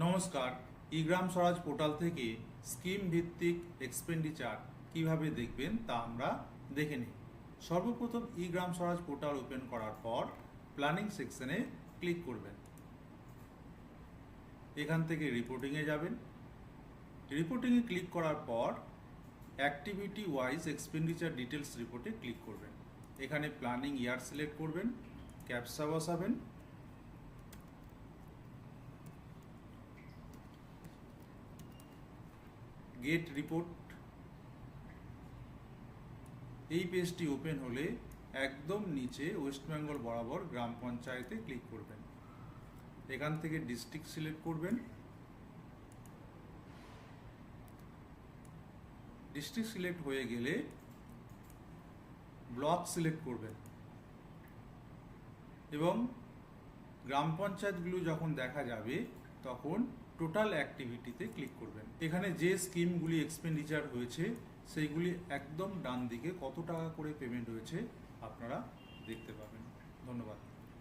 নমস্কার, ইগ্রাম স্বরাজ পোর্টাল থেকে স্কিম ভিত্তিক এক্সপেন্ডিচার কিভাবে দেখবেন তা আমরা দেখে নিই। সর্বপ্রথম ইগ্রাম স্বরাজ পোর্টাল ওপেন করার পর প্ল্যানিং সেকশনে ক্লিক করবেন। এখান থেকে রিপোর্টিংয়ে যাবেন। রিপোর্টিংয়ে ক্লিক করার পর অ্যাক্টিভিটি ওয়াইজ এক্সপেন্ডিচার ডিটেলস রিপোর্টে ক্লিক করবেন। এখানে প্ল্যানিং ইয়ার সিলেক্ট করবেন, ক্যাপচা বসাবেন, গেট রিপোর্ট। এই পেজটি ওপেন হলে একদম নিচে ওয়েস্ট বেঙ্গল বরাবর গ্রাম পঞ্চায়েতে ক্লিক করবেন। এখান থেকে ডিস্ট্রিক্ট সিলেক্ট করবেন। ডিস্ট্রিক্ট সিলেক্ট হয়ে গেলে ব্লক সিলেক্ট করবেন এবং গ্রাম পঞ্চায়েতগুলো যখন দেখা যাবে তখন টোটাল অ্যাক্টিভিটিতে ক্লিক করবেন। এখানে যে স্কিমগুলি এক্সপেন্ডিচার হয়েছে সেইগুলি একদম ডান দিকে কত টাকা করে পেমেন্ট হয়েছে আপনারা দেখতে পাবেন। ধন্যবাদ।